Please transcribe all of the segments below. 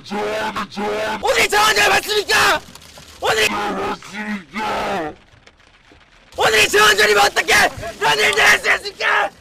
오늘이 정한절 맞습니까? 오늘이 정한절이면 어떻게 그런 일들 할 수 있습니까?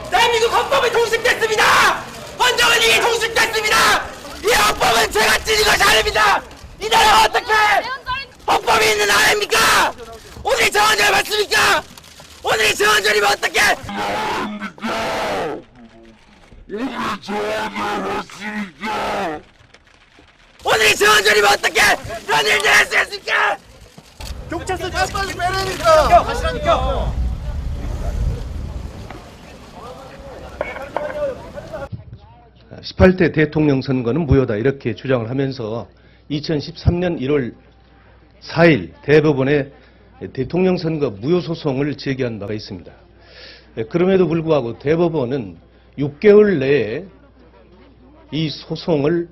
대한민국 헌법이 통습됐습니다! 헌정은 이게 통습됐습니다! 이 헌법은 제가 찢은 것이 아닙니다! 이 나라가 어떻게 헌법이 있는 나라입니까? 오늘이 정한절 맞습니까? 오늘이 정한절이면 어떻게 오늘이 정한절이면 어떻게 그런 일들 할 수 있습니까? 경찰서 빨리 빼라니까. 가시라니까. 아, 18대 대통령 선거는 무효다 이렇게 주장을 하면서 2013년 1월 4일 대법원에 대통령 선거 무효 소송을 제기한 바가 있습니다. 그럼에도 불구하고 대법원은 6개월 내에 이 소송을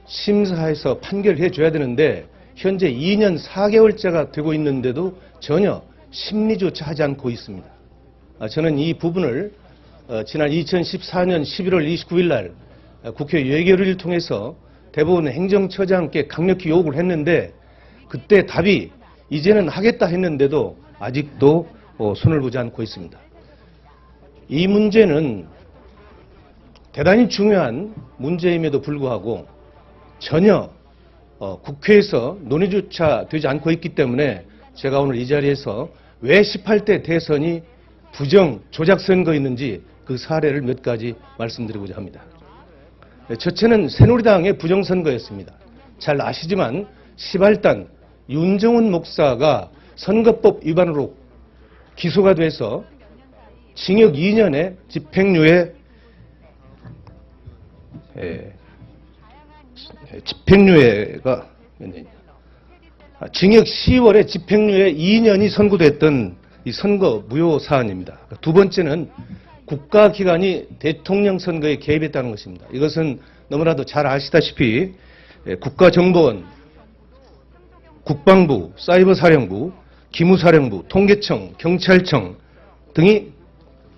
심사해서 판결해 줘야 되는데 현재 2년 4개월째가 되고 있는데도 전혀 심리조차 하지 않고 있습니다. 저는 이 부분을 지난 2014년 11월 29일 날 국회 예결위를 통해서 대법원 행정처장께 강력히 요구를 했는데 그때 답이 이제는 하겠다 했는데도 아직도 손을 보지 않고 있습니다. 이 문제는 대단히 중요한 문제임에도 불구하고 전혀 국회에서 논의조차 되지 않고 있기 때문에 제가 오늘 이 자리에서 왜 18대 대선이 부정 조작 선거였는지 그 사례를 몇 가지 말씀드리고자 합니다. 첫째는 새누리당의 부정선거였습니다. 잘 아시지만 시발단 윤정훈 목사가 선거법 위반으로 기소가 돼서 징역 2년에 집행유예가 징역 10월에 집행유예 2년이 선고됐던 이 선거 무효 사안입니다. 두 번째는 국가기관이 대통령 선거에 개입했다는 것입니다. 이것은 너무나도 잘 아시다시피 국가정보원, 국방부, 사이버사령부, 기무사령부, 통계청, 경찰청 등이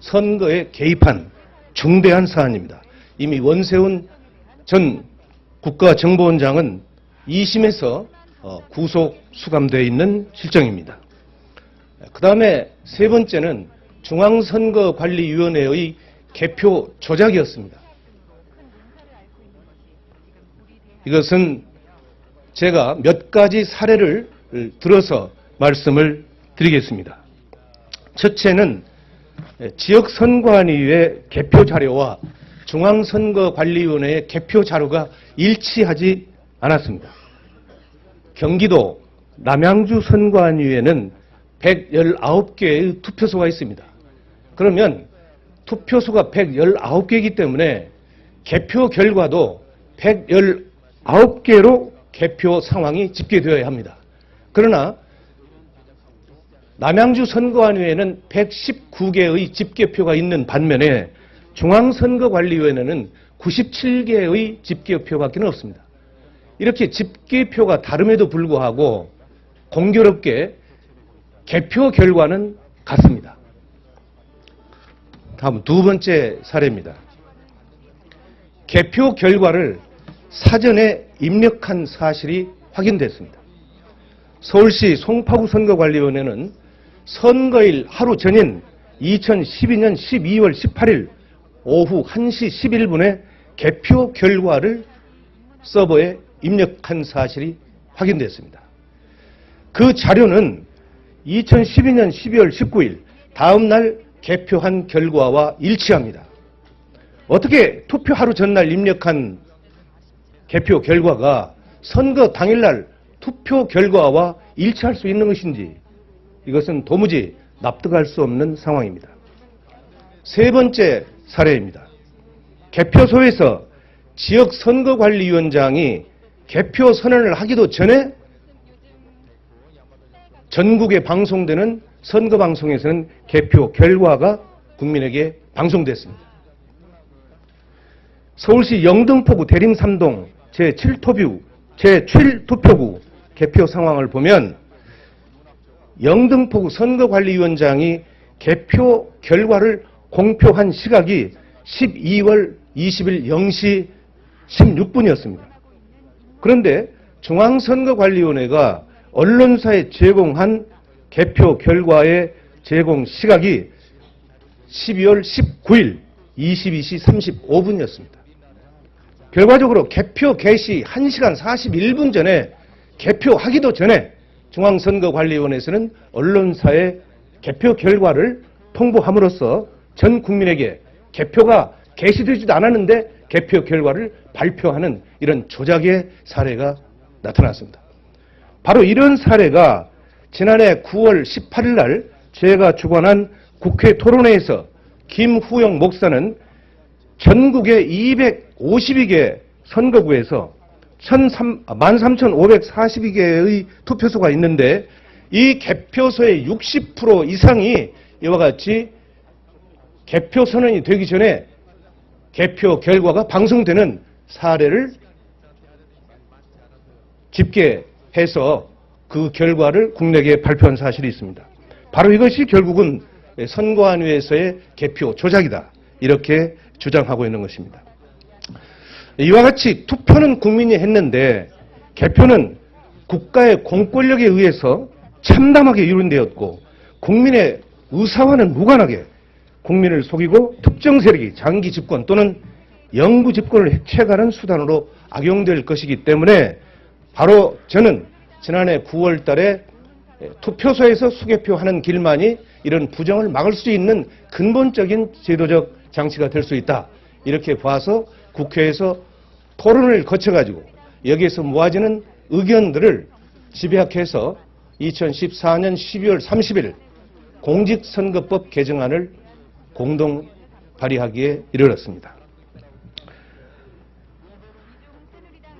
선거에 개입한 중대한 사안입니다. 이미 원세훈 전 국가정보원장은 2심에서 구속 수감되어 있는 실정입니다. 그 다음에 세 번째는 중앙선거관리위원회의 개표 조작이었습니다. 이것은 제가 몇 가지 사례를 들어서 말씀을 드리겠습니다. 첫째는 지역선관위의 개표 자료와 중앙선거관리위원회의 개표 자료가 일치하지 않았습니다. 경기도 남양주 선관위에는 119개의 투표소가 있습니다. 그러면 투표소가 119개이기 때문에 개표 결과도 119개로 개표 상황이 집계되어야 합니다. 그러나 남양주 선거관위에는 119개의 집계표가 있는 반면에 중앙선거관리위원회는 97개의 집계표밖에 없습니다. 이렇게 집계표가 다름에도 불구하고 공교롭게 개표 결과는 같습니다. 다음 두 번째 사례입니다. 개표 결과를 사전에 입력한 사실이 확인됐습니다. 서울시 송파구 선거관리위원회는 선거일 하루 전인 2012년 12월 18일 오후 1시 11분에 개표 결과를 서버에 입력한 사실이 확인됐습니다. 그 자료는 2012년 12월 19일 다음 날 개표한 결과와 일치합니다. 어떻게 투표 하루 전날 입력한 개표 결과가 선거 당일날 투표 결과와 일치할 수 있는 것인지 이것은 도무지 납득할 수 없는 상황입니다. 세 번째 사례입니다. 개표소에서 지역선거관리위원장이 개표 선언을 하기도 전에 전국에 방송되는 선거방송에서는 개표 결과가 국민에게 방송됐습니다. 서울시 영등포구 대림삼동 제7투표구 개표 상황을 보면 영등포구 선거관리위원장이 개표 결과를 공표한 시각이 12월 20일 0시 16분이었습니다. 그런데 중앙선거관리위원회가 언론사에 제공한 개표 결과의 제공 시각이 12월 19일 22시 35분이었습니다. 결과적으로 개표 개시 1시간 41분 전에 개표하기도 전에 중앙선거관리위원회에서는 언론사에 개표 결과를 통보함으로써 전 국민에게 개표가 개시되지도 않았는데 개표 결과를 발표하는 이런 조작의 사례가 나타났습니다. 바로 이런 사례가 지난해 9월 18일 날 제가 주관한 국회 토론회에서 김후영 목사는 전국의 252개 선거구에서 13,542개의 투표소가 있는데 이 개표소의 60% 이상이 이와 같이 개표 선언이 되기 전에 개표 결과가 방송되는 사례를 집계해서 그 결과를 국내에 발표한 사실이 있습니다. 바로 이것이 결국은 선거안위에서의 개표 조작이다. 이렇게 주장하고 있는 것입니다. 이와 같이 투표는 국민이 했는데 개표는 국가의 공권력에 의해서 참담하게 이룬되었고 국민의 의사와는 무관하게 국민을 속이고 특정 세력이 장기 집권 또는 영구 집권을 해체하는 수단으로 악용될 것이기 때문에 바로 저는 지난해 9월 달에 투표소에서 수개표하는 길만이 이런 부정을 막을 수 있는 근본적인 제도적 장치가 될 수 있다. 이렇게 봐서 국회에서 토론을 거쳐가지고 여기에서 모아지는 의견들을 집약해서 2014년 12월 30일 공직선거법 개정안을 공동 발의하기에 이르렀습니다.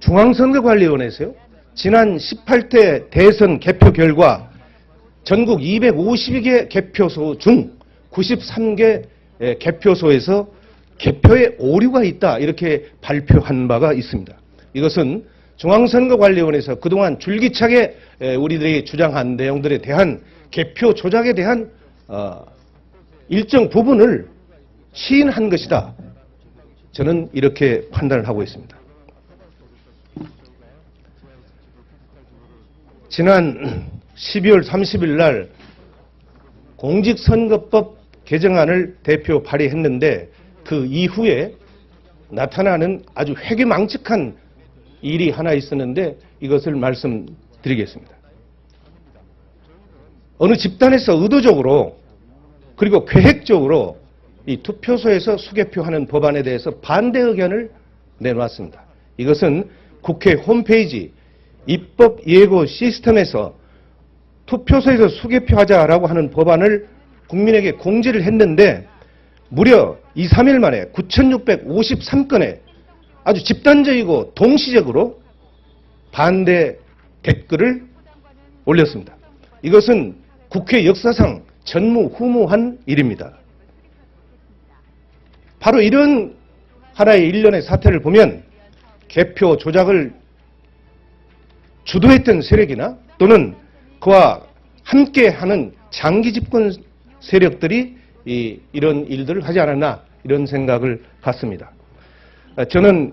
중앙선거관리위원회에서요. 지난 18대 대선 개표 결과 전국 252개 개표소 중 93개 개표소에서 개표에 오류가 있다 이렇게 발표한 바가 있습니다. 이것은 중앙선거관리위원회에서 그동안 줄기차게 우리들이 주장한 내용들에 대한 개표 조작에 대한 일정 부분을 시인한 것이다. 저는 이렇게 판단을 하고 있습니다. 지난 12월 30일 날 공직선거법 개정안을 대표 발의했는데 그 이후에 나타나는 아주 회개망측한 일이 하나 있었는데 이것을 말씀드리겠습니다. 어느 집단에서 의도적으로 그리고 계획적으로 이 투표소에서 수개표하는 법안에 대해서 반대 의견을 내놓았습니다. 이것은 국회 홈페이지 입법 예고 시스템에서 투표소에서 수개표하자라고 하는 법안을 국민에게 공지를 했는데 무려 2, 3일 만에 9,653건의 아주 집단적이고 동시적으로 반대 댓글을 올렸습니다. 이것은 국회 역사상 전무후무한 일입니다. 바로 이런 하나의 일련의 사태를 보면 개표 조작을 주도했던 세력이나 또는 그와 함께하는 장기 집권 세력들이 이런 일들을 하지 않았나 이런 생각을 갖습니다. 저는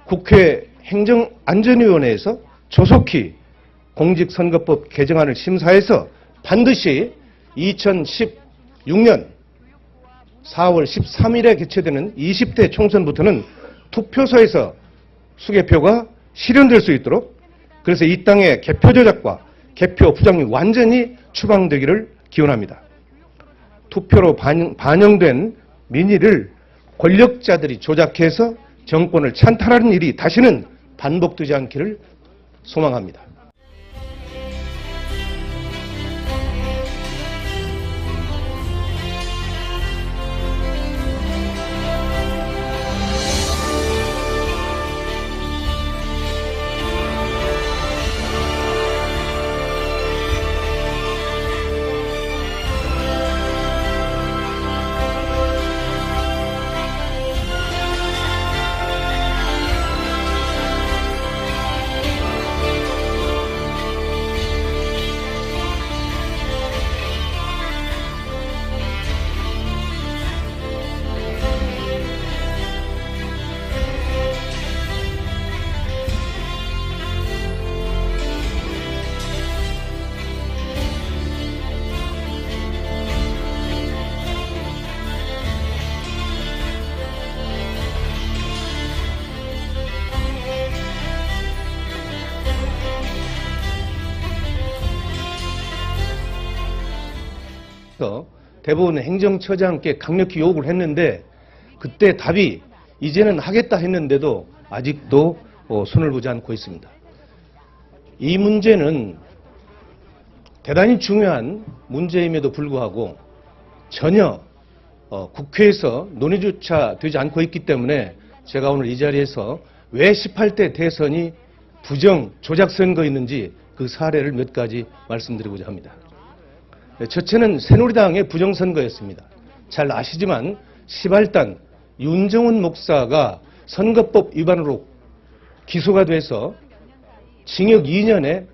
국회 행정안전위원회에서 조속히 공직선거법 개정안을 심사해서 반드시 2016년 4월 13일에 개최되는 20대 총선부터는 투표소에서 수개표가 실현될 수 있도록 그래서 이 땅의 개표 조작과 개표 부정이 완전히 추방되기를 기원합니다. 투표로 반영된 민의를 권력자들이 조작해서 정권을 찬탈하는 일이 다시는 반복되지 않기를 소망합니다. 대법원 행정처장께 강력히 요구를 했는데 그때 답이 이제는 하겠다 했는데도 아직도 손을 보지 않고 있습니다. 이 문제는 대단히 중요한 문제임에도 불구하고 전혀 국회에서 논의조차 되지 않고 있기 때문에 제가 오늘 이 자리에서 왜 18대 대선이 부정 조작 선거였는지 그 사례를 몇 가지 말씀드리고자 합니다. 첫째는 새누리당의 부정선거였습니다. 잘 아시지만 시발단 윤정훈 목사가 선거법 위반으로 기소가 돼서 징역 2년에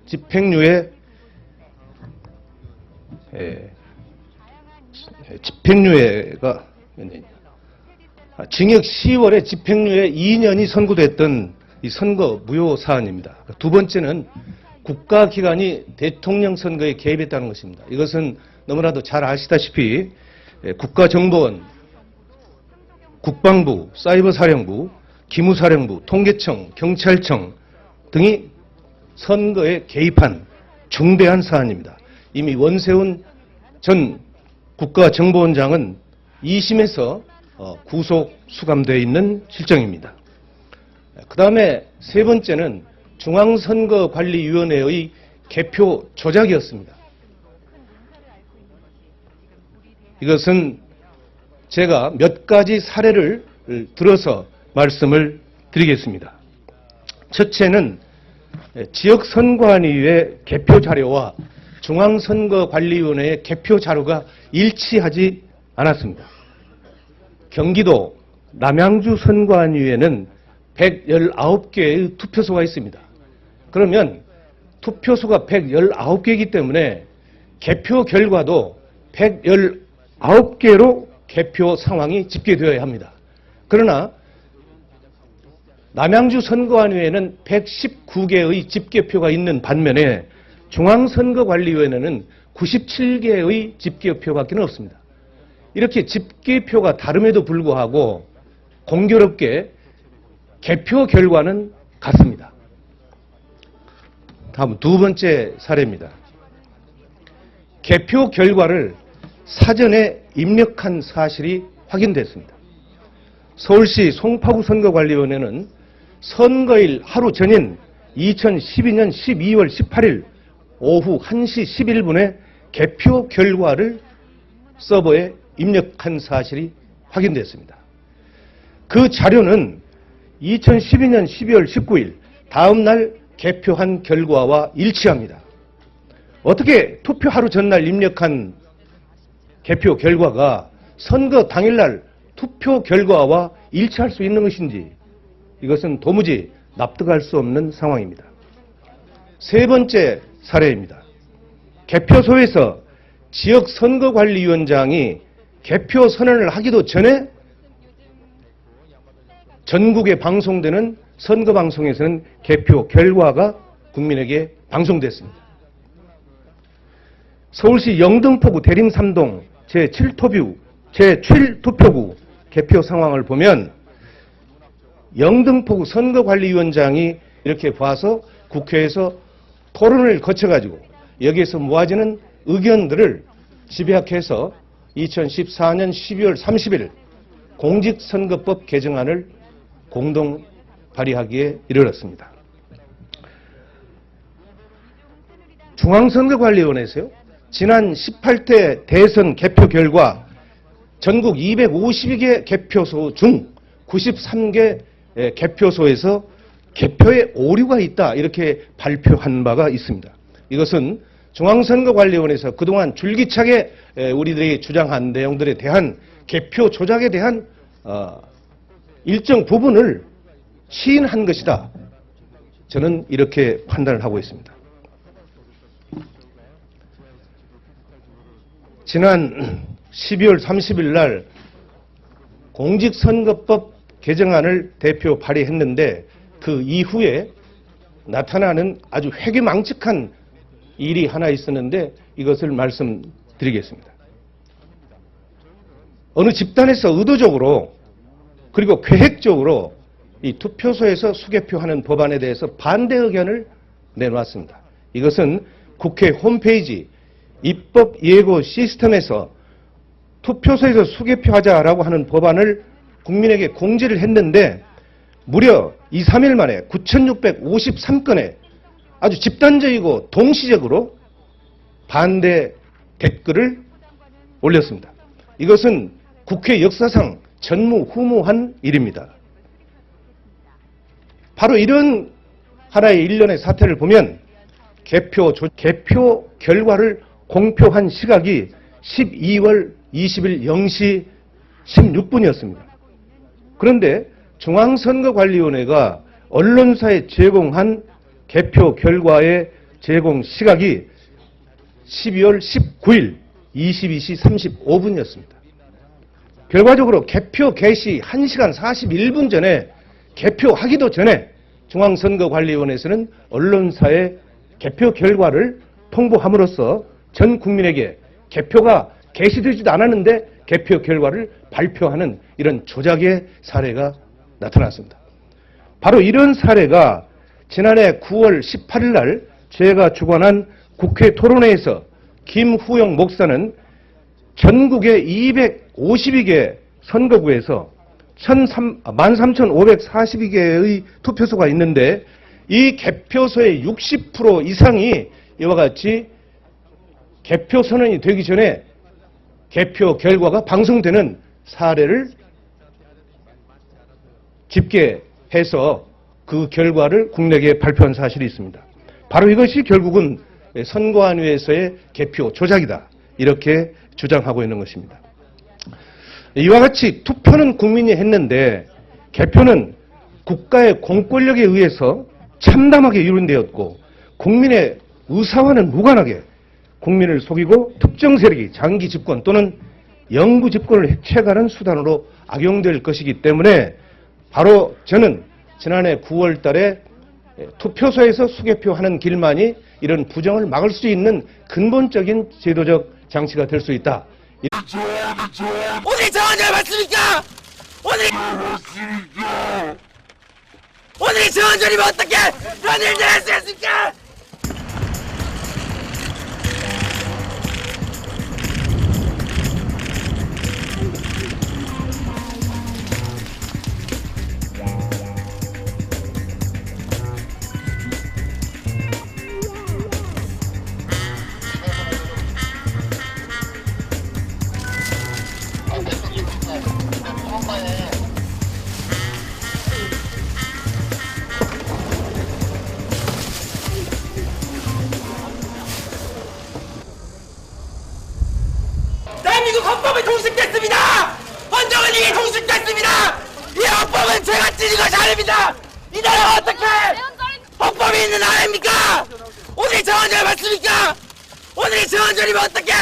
징역 10월에 집행유예 2년이 선고됐던 이 선거 무효 사안입니다. 두 번째는 국가기관이 대통령 선거에 개입했다는 것입니다. 이것은 너무나도 잘 아시다시피 국가정보원, 국방부, 사이버사령부, 기무사령부, 통계청, 경찰청 등이 선거에 개입한 중대한 사안입니다. 이미 원세훈 전 국가정보원장은 2심에서 구속 수감되어 있는 실정입니다. 그 다음에 세 번째는 중앙선거관리위원회의 개표 조작이었습니다. 이것은 제가 몇 가지 사례를 들어서 말씀을 드리겠습니다. 첫째는 지역선관위의 개표 자료와 중앙선거관리위원회의 개표 자료가 일치하지 않았습니다. 경기도 남양주 선관위에는 119개의 투표소가 있습니다. 그러면 투표소가 119개이기 때문에 개표 결과도 119개로 개표 상황이 집계되어야 합니다. 그러나 남양주 선거관위에는 119개의 집계표가 있는 반면에 중앙선거관리위원회는 97개의 집계표밖에 없습니다. 이렇게 집계표가 다름에도 불구하고 공교롭게 개표 결과는 같습니다. 다음 두 번째 사례입니다. 개표 결과를 사전에 입력한 사실이 확인됐습니다. 서울시 송파구 선거관리위원회는 선거일 하루 전인 2012년 12월 18일 오후 1시 11분에 개표 결과를 서버에 입력한 사실이 확인됐습니다. 그 자료는 2012년 12월 19일 다음 날 개표한 결과와 일치합니다. 어떻게 투표 하루 전날 입력한 개표 결과가 선거 당일날 투표 결과와 일치할 수 있는 것인지 이것은 도무지 납득할 수 없는 상황입니다. 세 번째 사례입니다. 개표소에서 지역선거관리위원장이 개표 선언을 하기도 전에 전국에 방송되는 선거방송에서는 개표 결과가 국민에게 방송됐습니다. 서울시 영등포구 대림 3동 제7투표구 개표 상황을 보면 영등포구 선거관리위원장이 이렇게 봐서 국회에서 토론을 거쳐가지고 여기에서 모아지는 의견들을 집약해서 2014년 12월 30일 공직선거법 개정안을 공동 발의하기에 이르렀습니다. 중앙선거관리위원회에서요. 지난 18대 대선 개표 결과 전국 252개 개표소 중 93개 개표소에서 개표에 오류가 있다 이렇게 발표한 바가 있습니다. 이것은 중앙선거관리위원회에서 그동안 줄기차게 우리들이 주장한 내용들에 대한 개표 조작에 대한 일정 부분을 시인한 것이다. 저는 이렇게 판단을 하고 있습니다. 지난 12월 30일 날 공직선거법 개정안을 대표 발의했는데 그 이후에 나타나는 아주 회개망측한 일이 하나 있었는데 이것을 말씀드리겠습니다. 어느 집단에서 의도적으로 그리고 계획적으로 이 투표소에서 수개표하는 법안에 대해서 반대 의견을 내놓았습니다. 이것은 국회 홈페이지 입법 예고 시스템에서 투표소에서 수개표하자라고 하는 법안을 국민에게 공지를 했는데 무려 2, 3일 만에 9,653건의 아주 집단적이고 동시적으로 반대 댓글을 올렸습니다. 이것은 국회 역사상 전무후무한 일입니다. 바로 이런 하나의 일련의 사태를 보면 개표 결과를 공표한 시각이 12월 20일 0시 16분이었습니다. 그런데 중앙선거관리위원회가 언론사에 제공한 개표 결과의 제공 시각이 12월 19일 22시 35분이었습니다. 결과적으로 개표 개시 1시간 41분 전에 개표하기도 전에 중앙선거관리위원회에서는 언론사에 개표 결과를 통보함으로써 전 국민에게 개표가 개시되지도 않았는데 개표 결과를 발표하는 이런 조작의 사례가 나타났습니다. 바로 이런 사례가 지난해 9월 18일 날 제가 주관한 국회 토론회에서 김후영 목사는 전국의 252개 선거구에서 13,542개의 투표소가 있는데 이 개표소의 60% 이상이 이와 같이 개표 선언이 되기 전에 개표 결과가 방송되는 사례를 집계해서 그 결과를 국내에 발표한 사실이 있습니다. 바로 이것이 결국은 선거안위에서의 개표 조작이다. 이렇게 주장하고 있는 것입니다. 이와 같이 투표는 국민이 했는데 개표는 국가의 공권력에 의해서 참담하게 이룬되었고 국민의 의사와는 무관하게 국민을 속이고 특정 세력이 장기 집권 또는 영구 집권을 해체하는 수단으로 악용될 것이기 때문에 바로 저는 지난해 9월 달에 투표소에서 수개표하는 길만이 이런 부정을 막을 수 있는 근본적인 제도적 장치가 될 수 있다. 오늘 정원절 맞습니까? 오늘이 정원절이면 어떻게 그런 일들 할 수 있습니까? 대한민국 헌법은 통식됐습니다! 헌정은 이게 통식됐습니다! 이 헌법은 제가 찌는 것이 아닙니다! 이 나라가 어떻게 헌법이 있는 나라입니까? 오늘이 정원절 맞습니까? 오늘이 정원절이면 어떻게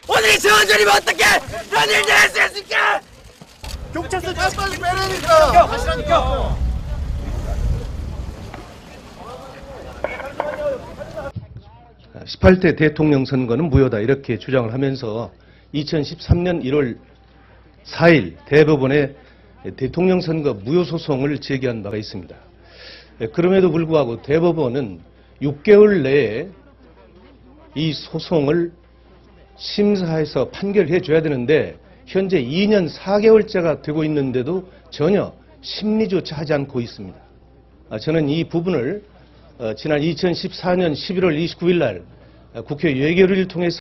오늘이 정원절이면 어떻게 그런 일들 할 수 있습니까? 경찰서 빨리 빼라니까. 가시라니까. 18대 대통령 선거는 무효다 이렇게 주장을 하면서 2013년 1월 4일 대법원에 대통령 선거 무효 소송을 제기한 바가 있습니다. 그럼에도 불구하고 대법원은 6개월 내에 이 소송을 심사해서 판결해 줘야 되는데 현재 2년 4개월째가 되고 있는데도 전혀 심리조차 하지 않고 있습니다. 저는 이 부분을 지난 2014년 11월 29일 날 국회 예결위를 통해서